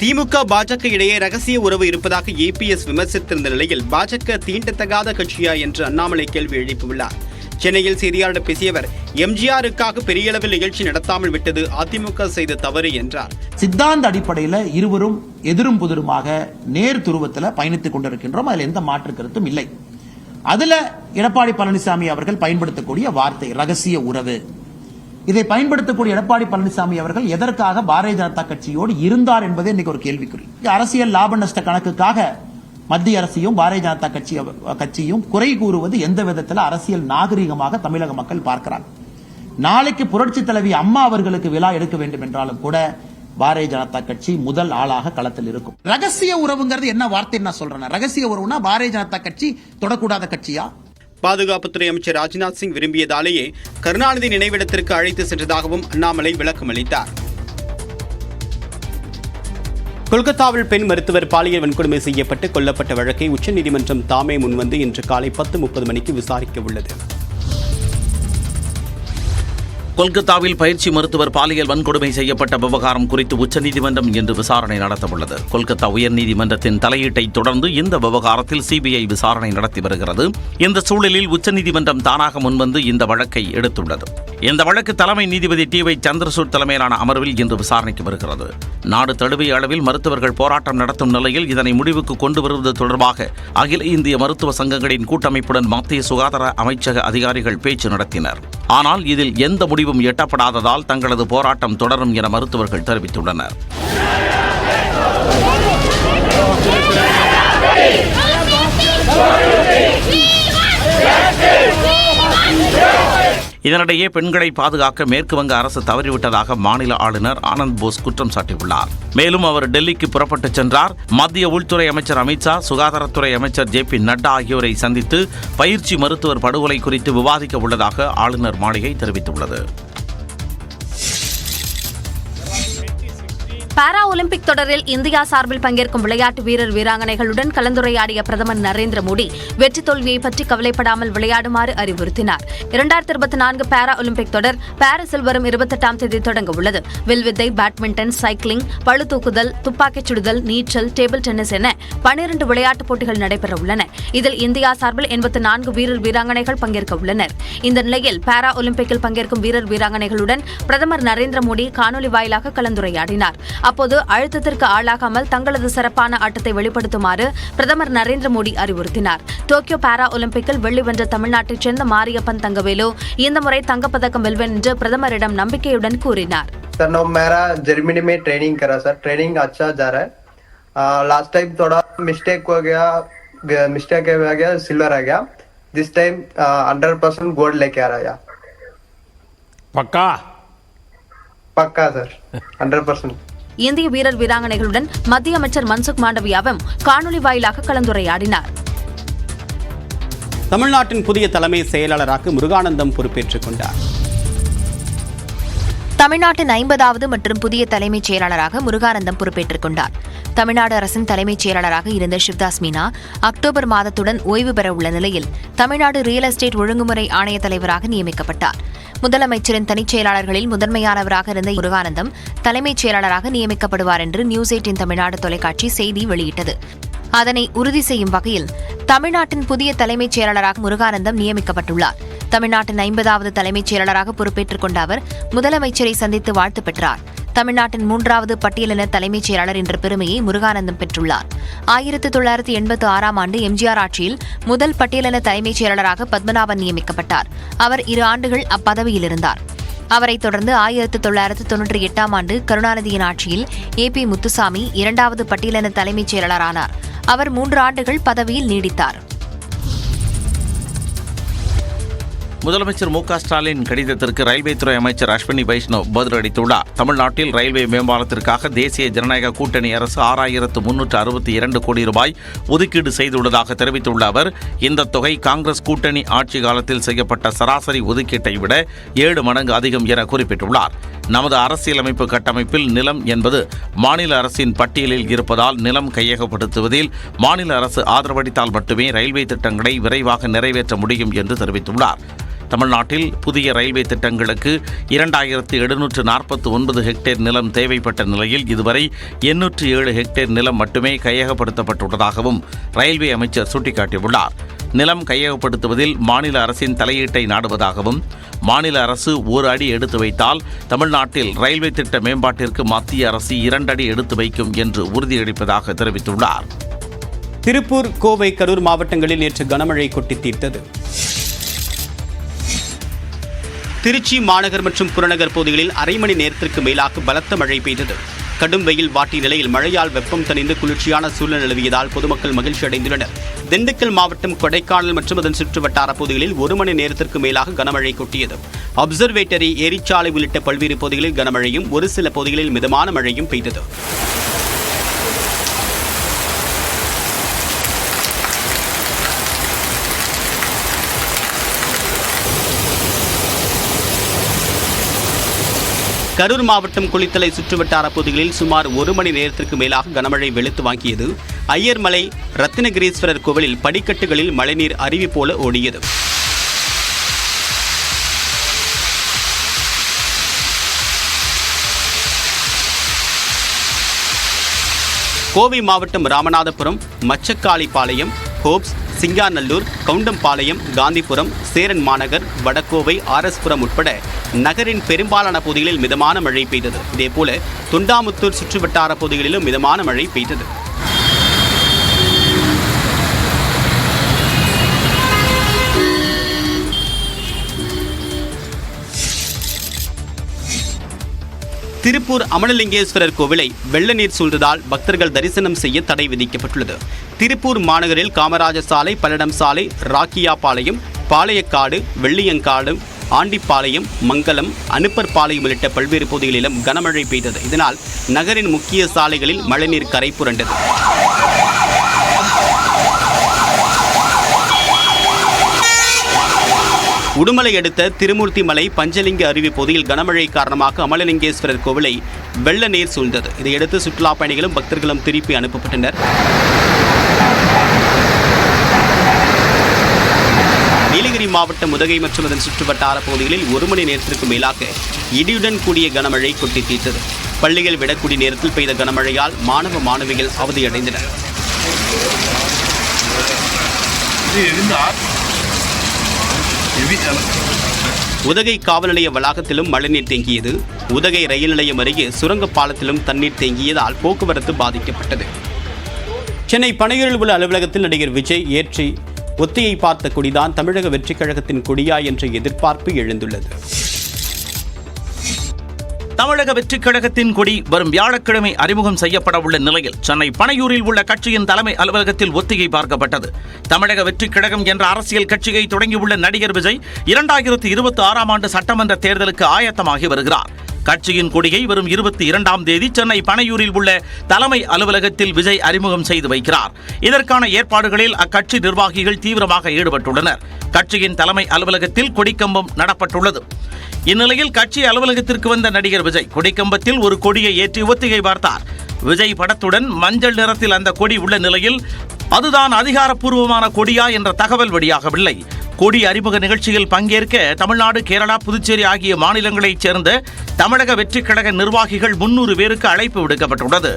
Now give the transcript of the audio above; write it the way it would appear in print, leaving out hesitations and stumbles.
திமுக பாஜக இடையே ரகசிய உறவு இருப்பதாக ஏபிஎஸ் விமர்சித்திருந்த நிலையில் பாஜக தீண்டத்தகாத கட்சியா என்று அண்ணாமலை கேள்வி எழுப்பியுள்ளார். சென்னையில் செய்தியாளர் பேசியவர், எம்ஜிஆருக்காக பெரிய அளவில் நிகழ்ச்சி நடத்தாமல் விட்டது அதிமுக செய்த தவறு என்றார். சித்தாந்த அடிப்படையில் இருவரும் எதிரும் புதிருமாக நேர் துருவத்தில் பயணித்துக் கொண்டிருக்கின்றோம். அதில் எந்த மாற்று கருத்தும் இல்லை. அதுல எடப்பாடி பழனிசாமி அவர்கள் பயன்படுத்தக்கூடிய வார்த்தை ரகசிய உறவு, இதை பயன்படுத்தக்கூடிய எடப்பாடி பழனிசாமி அவர்கள் எதற்காக பாரதிய ஜனதா கட்சியோடு இருந்தார் என்பதே இன்னைக்கு ஒரு கேள்விக்குறி. அரசியல் லாப நஷ்ட கணக்குக்காக மத்திய அரசையும் பாரதிய ஜனதா கட்சியும் குறை கூறுவது எந்த விதத்தில் அரசியல் நாகரிகமாக தமிழக மக்கள் பார்க்கிறாங்க. நாளைக்கு புரட்சி தலைவி அம்மா அவர்களுக்கு விழா எடுக்க வேண்டும் என்றாலும் கூட பாரதிய ஜனதா கட்சி முதல் ஆளாக களத்தில் இருக்கும். ரகசிய உறவுங்கிறது என்ன வார்த்தை நான் சொல்றேன். ரகசிய உறவுனா பாரதிய ஜனதா கட்சி தொடக்கூடாத கட்சியா? பாதுகாப்புத்துறை அமைச்சர் ராஜ்நாத் சிங் விரும்பியதாலேயே கருணாநிதி நினைவிடத்திற்கு அழைத்து சென்றதாகவும் அண்ணாமலை விளக்கம் அளித்தார். கொல்கத்தாவில் பெண் மருத்துவர் பாலியல் வன்கொடுமை செய்யப்பட்டு கொல்லப்பட்ட வழக்கை உச்சநீதிமன்றம் தாமே முன்வந்து இன்று காலை 10:30 மணிக்கு விசாரிக்க உள்ளது. கொல்கத்தாவில் பயிற்சி மருத்துவர் பாலியல் வன்கொடுமை செய்யப்பட்ட விவகாரம் குறித்து உச்சநீதிமன்றம் இன்று விசாரணை நடத்தவுள்ளது. கொல்கத்தா உயர்நீதிமன்றத்தின் தலையீட்டை தொடர்ந்து இந்த விவகாரத்தில் சிபிஐ விசாரணை நடத்தி வருகிறது. இந்த சூழலில் உச்சநீதிமன்றம் தானாக முன்வந்து இந்த வழக்கை எடுத்துள்ளது. இந்த வழக்கு தலைமை நீதிபதி டி.ஒய். சந்திரசூட் தலைமையிலான அமர்வில் இன்று விசாரணைக்கு வருகிறது. நாடு தழுவிய அளவில் மருத்துவர்கள் போராட்டம் நடத்தும் நிலையில் இதனை முடிவுக்கு கொண்டு வருவது தொடர்பாக அகில இந்திய மருத்துவ சங்கங்களின் கூட்டமைப்புடன் மத்திய சுகாதார அமைச்சக அதிகாரிகள் பேச்சு நடத்தினர். ஆனால் இதில் எந்த முடிவும் எட்டப்படாததால் தங்களது போராட்டம் தொடரும் என மருத்துவர்கள் தெரிவித்துள்ளனர். இதனிடையே பெண்களை பாதுகாக்க மேற்கு வங்க அரசு தவறிவிட்டதாக மாநில ஆளுநர் ஆனந்த் போஸ் குற்றம் சாட்டியுள்ளார். மேலும் அவர் டெல்லிக்கு புறப்பட்டுச் சென்றார். மத்திய உள்துறை அமைச்சர் அமித்ஷா, சுகாதாரத்துறை அமைச்சர் ஜே.பி. நட்டா ஆகியோரை சந்தித்து பயிற்சி மருத்துவர் படுகொலை குறித்து விவாதிக்க உள்ளதாக ஆளுநர் மாளிகை தெரிவித்துள்ளது. பாரா ஒலிம்பிக் தொடரில் இந்தியா சார்பில் பங்கேற்கும் விளையாட்டு வீரர் வீராங்கனைகளுடன் கலந்துரையாடிய பிரதமர் நரேந்திர மோடி வெற்றி தோல்வியை பற்றி கவலைப்படாமல் விளையாடுமாறு அறிவுறுத்தினார். 2024 பாரா ஒலிம்பிக் தொடர் பாரிஸில் வரும் 28ஆம் தேதி தொடங்க உள்ளது. வில்வித்தை, பேட்மிண்டன், சைக்கிளிங், பளுதூக்குதல், துப்பாக்கிச் சுடுதல், நீச்சல், டேபிள் டென்னிஸ் என 12 விளையாட்டுப் போட்டிகள் நடைபெற உள்ளன. இதில் இந்தியா சார்பில் 84 வீரர் வீராங்கனைகள் பங்கேற்க உள்ளனர். இந்த நிலையில் பாரா ஒலிம்பிக்கில் பங்கேற்கும் வீரர் வீராங்கனைகளுடன் பிரதமர் நரேந்திர மோடி காணொலி வாயிலாக கலந்துரையாடினார். அப்போது அழுத்தத்திற்கு ஆளாகாமல் தங்களது சிறப்பான ஆட்டத்தை வெளிப்படுத்துமாறு பிரதமர் நரேந்திர மோடி அறிவுறுத்தினார். டோக்கியோ பாரா ஒலிம்பிக்கில் வெள்ளி வென்ற தமிழ்நாட்டைச் சேர்ந்த மாரியப்பன் தங்கவேலு இந்த முறை தங்கப்பதக்கம் வெல்வேன் என்று பிரதமரிடம் நம்பிக்கையுடன் கூறினார். जर्मनी में ट्रेनिंग करा सर, ट्रेनिंग अच्छा जा रहा है. लास्ट टाइम थोड़ा मिस्टेक हो गया सिल्वर आ गया. दिस टाइम 100% गोल्ड लेके आ रहा है. पक्का सर 100%. இந்திய வீரர் வீராங்கனைகளுடன் மத்திய அமைச்சர் மன்சுக் மாண்டவியாவும் காணொலி வாயிலாக கலந்துரையாடினார். தமிழ்நாட்டின் புதிய தலைமை செயலாளராக முருகானந்தம் பொறுப்பேற்றுக் கொண்டார். தமிழ்நாட்டின் 50வது மற்றும் புதிய தலைமைச் செயலாளராக முருகானந்தம் பொறுப்பேற்றுக் கொண்டார். தமிழ்நாடு அரசின் தலைமைச் செயலாளராக இருந்த சிவ்தாஸ் மீனா அக்டோபர் மாதத்துடன் ஓய்வு பெற உள்ள நிலையில் தமிழ்நாடு ரியல் எஸ்டேட் ஒழுங்குமுறை ஆணைய தலைவராக நியமிக்கப்பட்டார். முதலமைச்சரின் தனிச் செயலாளர்களில் முதன்மையானவராக இருந்த முருகானந்தம் தலைமைச் செயலாளராக நியமிக்கப்படுவார் என்று நியூஸ் 18 தமிழ்நாடு தொலைக்காட்சி செய்தி வெளியிட்டது. அதனை உறுதி செய்யும் வகையில் தமிழ்நாட்டின் புதிய தலைமைச் செயலாளராக முருகானந்தம் நியமிக்கப்பட்டுள்ளார். தமிழ்நாட்டின் 50வது தலைமைச் செயலாளராக பொறுப்பேற்றுக் கொண்ட அவர் முதலமைச்சரை சந்தித்து வாழ்த்து பெற்றார். தமிழ்நாட்டின் 3வது பட்டியலின தலைமைச் செயலாளர் என்ற பெருமையை முருகானந்தம் பெற்றுள்ளார். 1986ஆம் ஆண்டு எம்ஜிஆர் ஆட்சியில் முதல் பட்டியலின தலைமைச் செயலாளராக பத்மநாபன் நியமிக்கப்பட்டார். அவர் 2 ஆண்டுகள் அப்பதவியில் இருந்தார். அவரைத் தொடர்ந்து 1998ஆம் ஆண்டு கருணாநிதியின் ஆட்சியில் ஏ.பி. முத்துசாமி 2வது பட்டியலின தலைமைச் செயலாளரானார். அவர் 3 ஆண்டுகள் பதவியில் நீடித்தார். முதலமைச்சர் மு.க. ஸ்டாலின் கடிதத்திற்கு ரயில்வே துறை அமைச்சர் அஸ்வினி வைஷ்ணவ் பதிலளித்துள்ளார். தமிழ்நாட்டில் ரயில்வே மேம்பாலத்திற்காக தேசிய ஜனநாயக கூட்டணி அரசு 6362 கோடி ரூபாய் ஒதுக்கீடு செய்துள்ளதாக தெரிவித்துள்ள அவர், இந்த தொகை காங்கிரஸ் கூட்டணி ஆட்சி காலத்தில் செய்யப்பட்ட சராசரி ஒதுக்கீட்டை விட 7 மடங்கு அதிகம் என குறிப்பிட்டுள்ளார். நமது அரசியலமைப்பு கட்டமைப்பில் நிலம் என்பது மாநில அரசின் பட்டியலில் இருப்பதால் நிலம் கையகப்படுத்துவதில் மாநில அரசு ஆதரவளித்தால் மட்டுமே ரயில்வே திட்டங்களை விரைவாக நிறைவேற்ற முடியும் என்று தெரிவித்துள்ளார். தமிழ்நாட்டில் புதிய ரயில்வே திட்டங்களுக்கு 2749 ஹெக்டேர் நிலம் தேவைப்பட்ட நிலையில் இதுவரை 807 ஹெக்டேர் நிலம் மட்டுமே கையகப்படுத்தப்பட்டுள்ளதாகவும் ரயில்வே அமைச்சர் சுட்டிக்காட்டியுள்ளார். நிலம் கையகப்படுத்துவதில் மாநில அரசின் தலையீட்டை நாடுவதாகவும், மாநில அரசு ஒரு அடி எடுத்து வைத்தால் தமிழ்நாட்டில் ரயில்வே திட்ட மேம்பாட்டிற்கு மத்திய அரசு 2 அடி எடுத்து வைக்கும் என்று உறுதியளிப்பதாக தெரிவித்துள்ளார். திருப்பூர், கோவை, கரூர் மாவட்டங்களில் நேற்று கனமழை கொட்டி தீர்த்தது. திருச்சி மாநகர் மற்றும் புறநகர் பகுதிகளில் அரை மணி நேரத்திற்கு மேலாக பலத்த மழை பெய்தது. கடும் வெயில் வாட்டிய நிலையில் மழையால் வெப்பம் தணிந்து குளிர்ச்சியான சூழல் நிலவியதால் பொதுமக்கள் மகிழ்ச்சி அடைந்துள்ளனர். திண்டுக்கல் மாவட்டம் கொடைக்கானல் மற்றும் அதன் சுற்றுவட்டார பகுதிகளில் 1 மணி நேரத்திற்கு மேலாக கனமழை கொட்டியது. அப்சர்வேட்டரி, ஏரிச்சாலை உள்ளிட்ட பல்வேறு பகுதிகளில் கனமழையும் ஒரு சில பகுதிகளில் மிதமான மழையும் பெய்தது. கரூர் மாவட்டம் குளித்தலை சுற்றுவட்டார பகுதிகளில் சுமார் 1 மணி நேரத்திற்கு மேலாக கனமழை வெளுத்து வாங்கியது. ஐயர்மலை ரத்தினகிரீஸ்வரர் கோவிலில் படிக்கட்டுகளில் மழைநீர் அருவி போல ஓடியது. கோவை மாவட்டம் ராமநாதபுரம், மச்சக்காளிப்பாளையம், ஹோப்ஸ், சிங்காநல்லூர், கவுண்டம்பாளையம், காந்திபுரம், சேரன் மாநகர், வடகோவை, ஆர்எஸ்புரம் உட்பட நகரின் பெரும்பாலான பகுதிகளில் மிதமான மழை பெய்தது. இதேபோல தொண்டாமுத்தூர் சுற்றுவட்டார பகுதிகளிலும் மிதமான மழை பெய்தது. திருப்பூர் அமலலிங்கேஸ்வரர் கோவிலை வெள்ள நீர் சூழ்ந்ததால் பக்தர்கள் தரிசனம் செய்ய தடை விதிக்கப்பட்டுள்ளது. திருப்பூர் மாநகரில் காமராஜர் சாலை, பல்லடம் சாலை, ராக்கியாபாளையம், பாளையக்காடு, வெள்ளியங்காடு, ஆண்டிப்பாளையம், மங்கலம், அனுப்பர்பாளையம் உள்ளிட்ட பல்வேறு பகுதிகளிலும் கனமழை பெய்தது. இதனால் நகரின் முக்கிய சாலைகளில் மழைநீர் கரை புரண்டது. உடுமலை அடுத்த திருமூர்த்திமலை பஞ்சலிங்க அருவி பகுதியில் கனமழை காரணமாக அமலலிங்கேஸ்வரர் கோவிலை வெள்ள நீர் சூழ்ந்தது. இதையடுத்து சுற்றுலா பயணிகளும் பக்தர்களும் திருப்பி அனுப்பப்பட்டனர். நீலகிரி மாவட்டம் உதகை மற்றும் அதன் சுற்றுவட்டார பகுதிகளில் 1 மணி நேரத்திற்கு மேலாக இடியுடன் கூடிய கனமழை கொட்டி தீர்த்தது. பள்ளிகள் விடக்கூடிய நேரத்தில் பெய்த கனமழையால் மாணவ மாணவிகள் அவதியடைந்தனர். உதகை காவல் நிலைய வளாகத்திலும் மழைநீர் தேங்கியது. உதகை ரயில் நிலையம் அருகே சுரங்கப் பாலத்திலும் தண்ணீர் தேங்கியதால் போக்குவரத்து பாதிக்கப்பட்டது. சென்னை பனையூரில் உள்ள அலுவலகத்தில் நடிகர் விஜய் ஏற்றி ஒத்தியை பார்த்த கொடிதான் தமிழக வெற்றிக் கழகத்தின் கொடியா என்ற எதிர்பார்ப்பு எழுந்துள்ளது. தமிழக வெற்றிக் கழகத்தின் கொடி வரும் வியாழக்கிழமை அறிமுகம் செய்யப்பட உள்ள நிலையில் சென்னை பனையூரில் உள்ள கட்சியின் தலைமை அலுவலகத்தில் ஒத்திகை பார்க்கப்பட்டது. தமிழக வெற்றிக் கழகம் என்ற அரசியல் கட்சியை தொடங்கியுள்ள நடிகர் விஜய் 2026ஆம் ஆண்டு சட்டமன்ற தேர்தலுக்கு ஆயத்தமாகி வருகிறார். கட்சியின் கொடியை வரும் 22ஆம் தேதி சென்னை பனையூரில் உள்ள தலைமை அலுவலகத்தில் விஜய் அறிமுகம் செய்து வைக்கிறார். இதற்கான ஏற்பாடுகளில் அக்கட்சி நிர்வாகிகள் தீவிரமாக ஈடுபட்டுள்ளனர். கட்சியின் தலைமை அலுவலகத்தில் கொடிக்கம்பம் நடப்பட்டுள்ளது. இந்நிலையில் கட்சி அலுவலகத்திற்கு வந்த நடிகர் விஜய் கொடிக்கம்பத்தில் ஒரு கொடியை ஏற்றி ஒத்திகை பார்த்தார். விஜய் படத்துடன் மஞ்சள் நிறத்தில் அந்த கொடி உள்ள நிலையில் அதுதான் அதிகாரப்பூர்வமான கொடியா என்ற தகவல் வெளியாகவில்லை. கொடி அறிமுக நிகழ்ச்சியில் பங்கேற்க தமிழ்நாடு, கேரளா, புதுச்சேரி ஆகிய மாநிலங்களைச் சேர்ந்த தமிழக வெற்றிக் கழக நிர்வாகிகள் 300 பேருக்கு அழைப்பு விடுக்கப்பட்டுள்ளது.